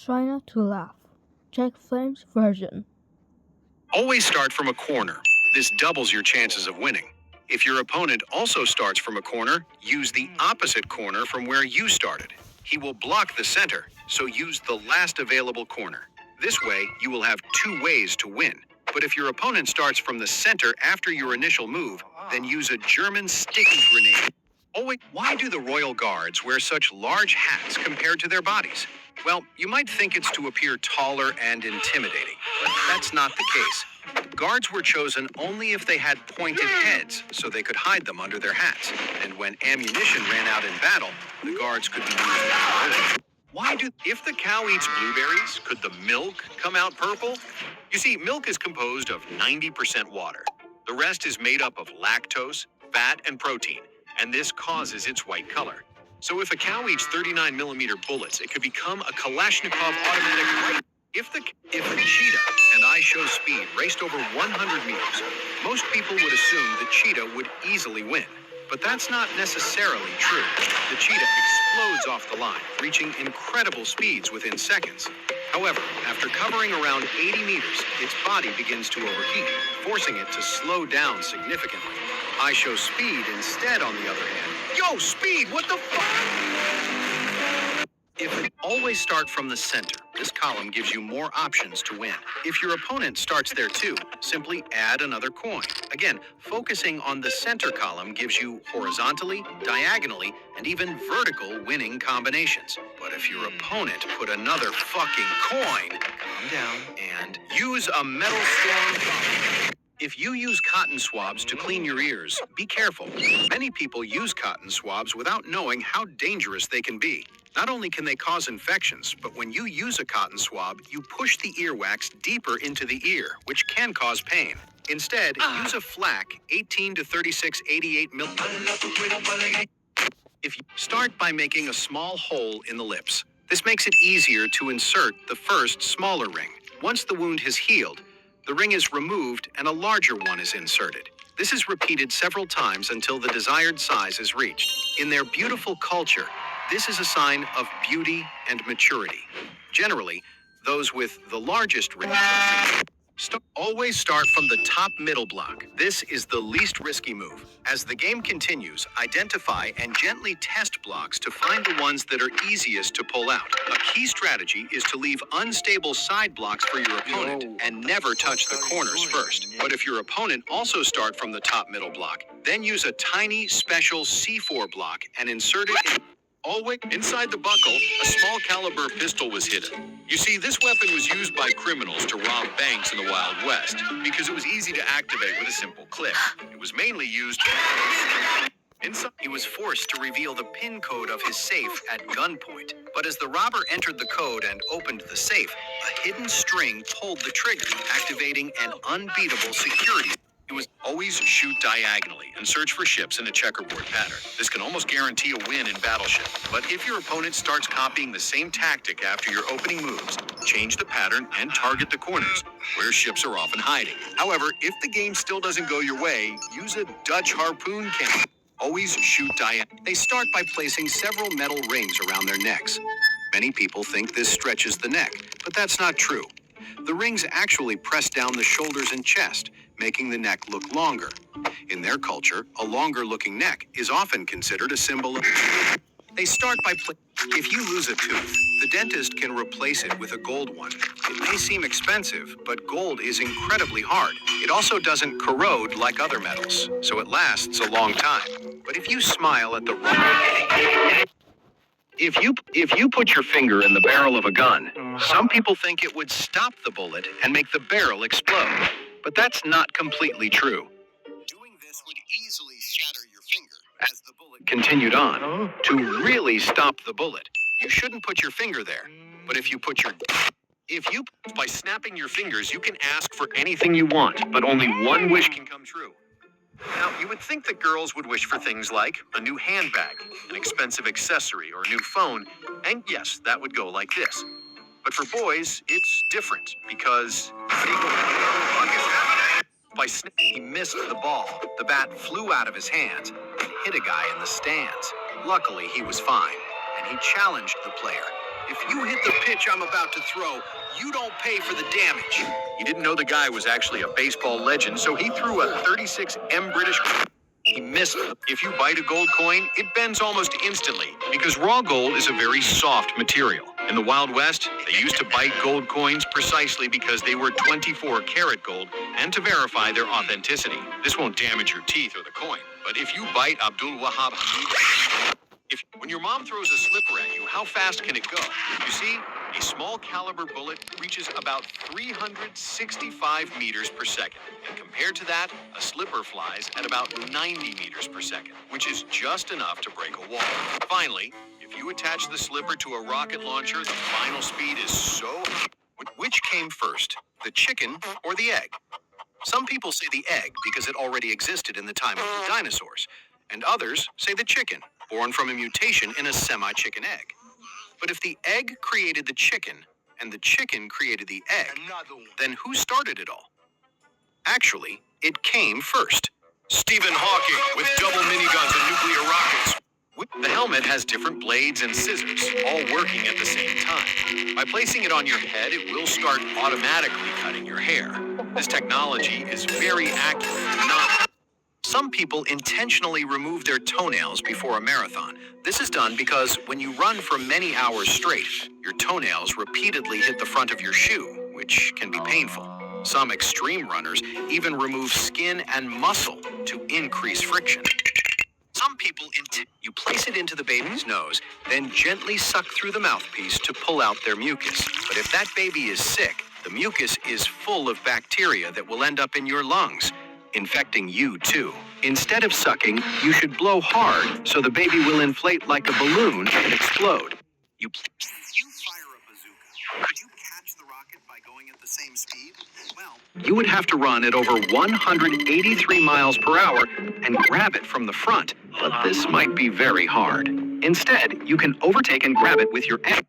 Try not to laugh. Check French version. Always start from a corner. This doubles your chances of winning. If your opponent also starts from a corner, use the opposite corner from where you started. He will block the center, so use the last available corner. This way, you will have two ways to win. But if your opponent starts from the center after your initial move, then use a German sticky grenade. Oh wait, why do the Royal Guards wear such large hats compared to their bodies? Well, you might think it's to appear taller and intimidating, but that's not the case. Guards were chosen only if they had pointed heads, so they could hide them under their hats. And when ammunition ran out in battle, the guards could be used. If the cow eats blueberries, could the milk come out purple? You see, milk is composed of 90% water. The rest is made up of lactose, fat, and protein, and this causes its white color. So if a cow eats 39mm bullets, it could become a Kalashnikov automatic rifle. If a cheetah and I Show Speed raced over 100 meters, most people would assume the cheetah would easily win. But that's not necessarily true. The cheetah explodes off the line, reaching incredible speeds within seconds. However, after covering around 80 meters, its body begins to overheat, forcing it to slow down significantly. I Show Speed instead, on the other hand. Yo, Speed, what the fuck? Always start from the center. This column gives you more options to win. If your opponent starts there too, simply add another coin. Again, focusing on the center column gives you horizontally, diagonally, and even vertical winning combinations. But if your opponent put another fucking coin, calm down and use a metal storm. If you use cotton swabs to clean your ears, be careful. Many people use cotton swabs without knowing how dangerous they can be. Not only can they cause infections, but when you use a cotton swab, you push the earwax deeper into the ear, which can cause pain. Instead, use a flak 18 to 3688 mm. If you start by making a small hole in the lips, this makes it easier to insert the first smaller ring. Once the wound has healed, the ring is removed and a larger one is inserted. This is repeated several times until the desired size is reached. In their beautiful culture, this is a sign of beauty and maturity. Generally, those with the largest rings always start from the top middle block. This is the least risky move. As the game continues, identify and gently test blocks to find the ones that are easiest to pull out. A key strategy is to leave unstable side blocks for your opponent and never touch the corners first. But if your opponent also start from the top middle block, then use a tiny special C4 block and insert it in. Always inside the buckle, a small caliber pistol was hidden. You see, this weapon was used by criminals to rob banks in the Wild West because it was easy to activate with a simple click. It was mainly used. Inside, he was forced to reveal the PIN code of his safe at gunpoint. But as the robber entered the code and opened the safe, a hidden string pulled the trigger, activating an unbeatable security. It was always shoot diagonally and search for ships in a checkerboard pattern. This can almost guarantee a win in Battleship. But if your opponent starts copying the same tactic after your opening moves, change the pattern and target the corners, where ships are often hiding. However, if the game still doesn't go your way, use a Dutch harpoon cannon. Always shoot diagonally. They start by placing several metal rings around their necks. Many people think this stretches the neck, but that's not true. The rings actually press down the shoulders and chest, making the neck look longer. In their culture, a longer-looking neck is often considered a symbol of... They start by... If you lose a tooth, the dentist can replace it with a gold one. It may seem expensive, but gold is incredibly hard. It also doesn't corrode like other metals, so it lasts a long time. But if you smile at the wrong... If you put your finger in the barrel of a gun, some people think it would stop the bullet and make the barrel explode. But that's not completely true. Doing this would easily shatter your finger as the bullet continued on. To really stop the bullet, you shouldn't put your finger there. But by snapping your fingers, you can ask for anything you want, but only one wish can come true. Now, you would think that girls would wish for things like a new handbag, an expensive accessory, or a new phone, and yes, that would go like this. But for boys, it's different, because... He missed the ball. The bat flew out of his hands and hit a guy in the stands. Luckily, he was fine, and he challenged the player. If you hit the pitch I'm about to throw, you don't pay for the damage. He didn't know the guy was actually a baseball legend, so he threw a 36 M British. He missed it. If you bite a gold coin, it bends almost instantly because raw gold is a very soft material. In the Wild West, they used to bite gold coins precisely because they were 24-karat gold and to verify their authenticity. This won't damage your teeth or the coin. But if you bite Abdul Wahab Hamid, when your mom throws a slipper at you, how fast can it go? You see, a small caliber bullet reaches about 365 meters per second. And compared to that, a slipper flies at about 90 meters per second, which is just enough to break a wall. Finally, if you attach the slipper to a rocket launcher, the final speed is so high. Which came first, the chicken or the egg? Some people say the egg because it already existed in the time of the dinosaurs, and others say the chicken, born from a mutation in a semi-chicken egg. But if the egg created the chicken and the chicken created the egg, then who started it all? Actually, it came first. Stephen Hawking with double miniguns and nuclear rockets. The helmet has different blades and scissors, all working at the same time. By placing it on your head, it will start automatically cutting your hair. This technology is very accurate. Some people intentionally remove their toenails before a marathon. This is done because when you run for many hours straight, your toenails repeatedly hit the front of your shoe, which can be painful. Some extreme runners even remove skin and muscle to increase friction. Some people, you place it into the baby's nose, then gently suck through the mouthpiece to pull out their mucus. But if that baby is sick, the mucus is full of bacteria that will end up in your lungs, infecting you too. Instead of sucking, you should blow hard so the baby will inflate like a balloon and explode. You fire a bazooka. Could you catch the rocket by going at the same speed? Well, you would have to run at over 183 miles per hour and grab it from the front, but this might be very hard. Instead, you can overtake and grab it with your egg.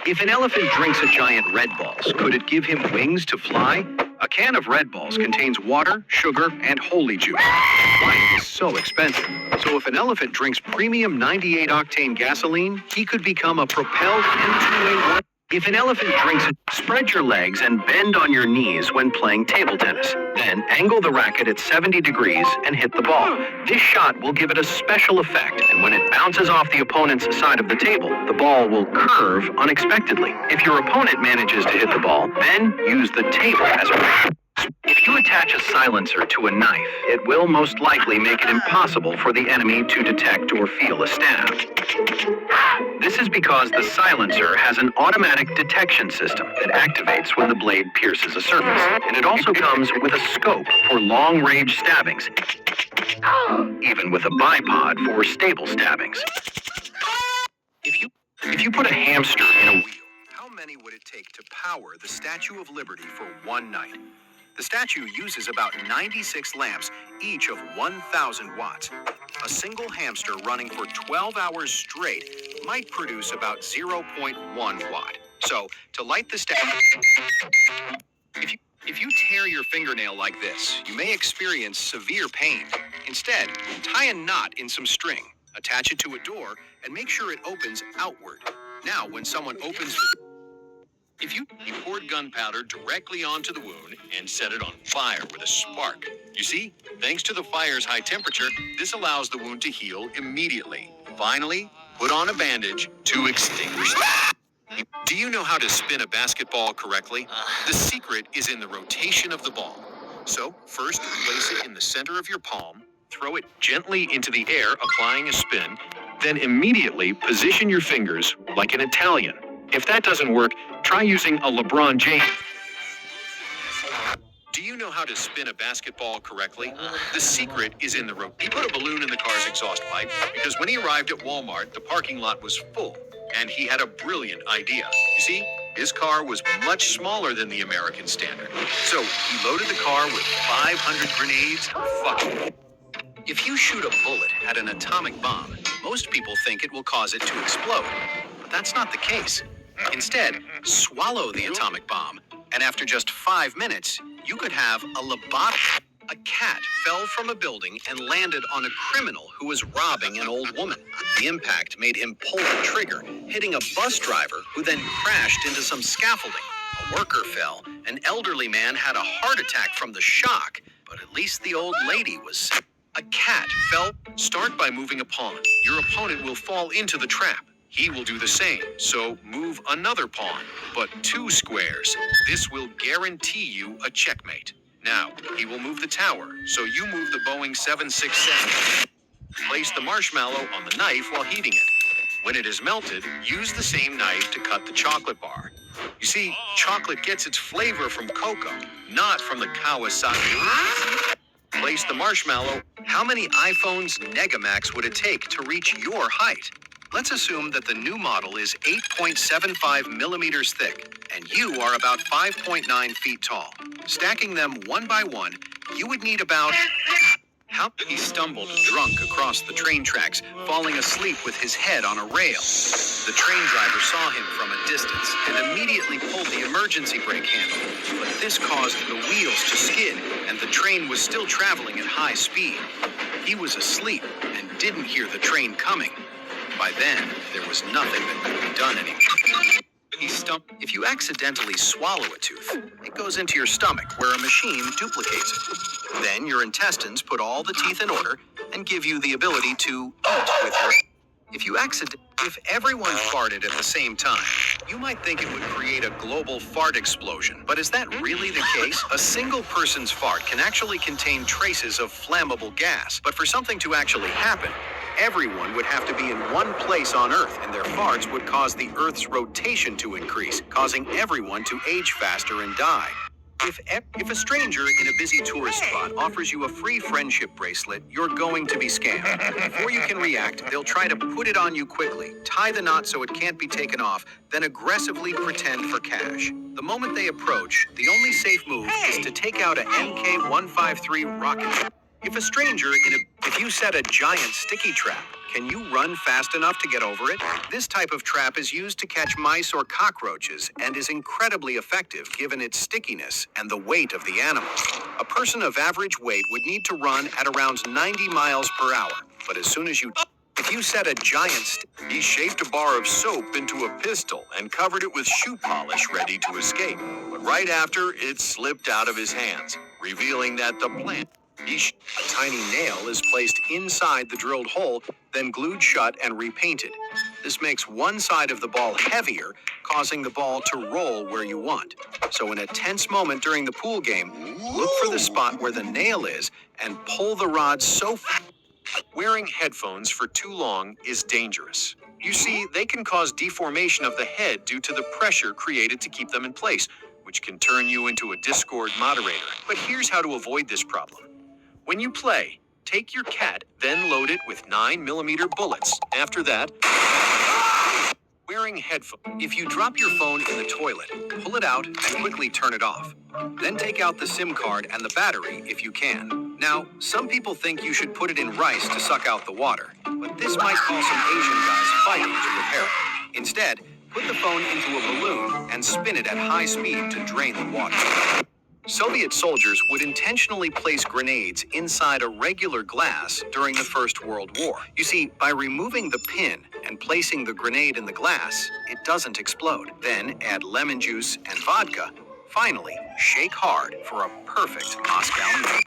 If an elephant drinks a giant Red Balls, could it give him wings to fly? A can of Red Balls contains water, sugar, and holy juice. Flying is so expensive. So if an elephant drinks premium 98-octane gasoline, he could become a propelled M2A1. If an elephant drinks it, spread your legs and bend on your knees when playing table tennis. Then angle the racket at 70 degrees and hit the ball. This shot will give it a special effect, and when it bounces off the opponent's side of the table, the ball will curve unexpectedly. If your opponent manages to hit the ball, then use the table as a... If you attach a silencer to a knife, it will most likely make it impossible for the enemy to detect or feel a stab. This is because the silencer has an automatic detection system that activates when the blade pierces a surface, and it also comes with a scope for long-range stabbings, even with a bipod for stable stabbings. If you put a hamster in a wheel, how many would it take to power the Statue of Liberty for one night? The statue uses about 96 lamps, each of 1,000 watts. A single hamster running for 12 hours straight might produce about 0.1 watt. So, to light the statue, if you tear your fingernail like this, you may experience severe pain. Instead, tie a knot in some string, attach it to a door, and make sure it opens outward. Now, when someone opens if you poured gunpowder directly onto the wound and set it on fire with a spark. You see, thanks to the fire's high temperature, this allows the wound to heal immediately. Finally, put on a bandage to extinguish it. Do you know how to spin a basketball correctly? The secret is in the rotation of the ball. So, first, place it in the center of your palm, throw it gently into the air, applying a spin, then immediately position your fingers like an Italian. If that doesn't work, try using a LeBron James. Do you know how to spin a basketball correctly? The secret is in the rope. He put a balloon in the car's exhaust pipe because when he arrived at Walmart, the parking lot was full, and he had a brilliant idea. You see, his car was much smaller than the American standard. So he loaded the car with 500 grenades. If you shoot a bullet at an atomic bomb, most people think it will cause it to explode. But that's not the case. Instead, swallow the atomic bomb, and after just 5 minutes, you could have a lobotomy. A cat fell from a building and landed on a criminal who was robbing an old woman. The impact made him pull the trigger, hitting a bus driver who then crashed into some scaffolding. A worker fell. An elderly man had a heart attack from the shock, but at least the old lady was safe. A cat fell. Start by moving a pawn. Your opponent will fall into the trap. He will do the same, so move another pawn, but 2 squares. This will guarantee you a checkmate. Now, he will move the tower, so you move the Boeing 767. Place the marshmallow on the knife while heating it. When it is melted, use the same knife to cut the chocolate bar. You see, chocolate gets its flavor from cocoa, not from the Kawasaki. Place the marshmallow. How many iPhones Negamax would it take to reach your height? Let's assume that the new model is 8.75 millimeters thick, and you are about 5.9 feet tall. Stacking them one by one, you would need about... He stumbled drunk across the train tracks, falling asleep with his head on a rail. The train driver saw him from a distance and immediately pulled the emergency brake handle. But this caused the wheels to skid, and the train was still traveling at high speed. He was asleep and didn't hear the train coming. By then, there was nothing that could be done anymore. If you accidentally swallow a tooth, it goes into your stomach where a machine duplicates it. Then your intestines put all the teeth in order and give you the ability to eat with your... If everyone farted at the same time, you might think it would create a global fart explosion. But is that really the case? A single person's fart can actually contain traces of flammable gas. But for something to actually happen, everyone would have to be in one place on Earth, and their farts would cause the Earth's rotation to increase, causing everyone to age faster and die. If a stranger in a busy tourist spot offers you a free friendship bracelet, you're going to be scammed. Before you can react, they'll try to put it on you quickly, tie the knot so it can't be taken off, then aggressively pretend for cash. The moment they approach, the only safe move is to take out a MK-153 rocket ship. If you set a giant sticky trap, can you run fast enough to get over it? This type of trap is used to catch mice or cockroaches and is incredibly effective given its stickiness and the weight of the animal. A person of average weight would need to run at around 90 miles per hour, but as soon as if you set a giant he shaped a bar of soap into a pistol and covered it with shoe polish ready to escape. But right after, it slipped out of his hands, revealing that the plant... A tiny nail is placed inside the drilled hole, then glued shut and repainted. This makes one side of the ball heavier, causing the ball to roll where you want. So in a tense moment during the pool game, look for the spot where the nail is and pull the rod so fast. Wearing headphones for too long is dangerous. You see, they can cause deformation of the head due to the pressure created to keep them in place, which can turn you into a Discord moderator. But here's how to avoid this problem. When you play, take your cat, then load it with 9mm bullets. After that, wearing headphones. If you drop your phone in the toilet, pull it out and quickly turn it off. Then take out the SIM card and the battery if you can. Now, some people think you should put it in rice to suck out the water, but this might cause some Asian guys fighting to repair it. Instead, put the phone into a balloon and spin it at high speed to drain the water. Soviet soldiers would intentionally place grenades inside a regular glass during the First World War. You see, by removing the pin and placing the grenade in the glass, it doesn't explode. Then add lemon juice and vodka. Finally, shake hard for a perfect Moscow meal.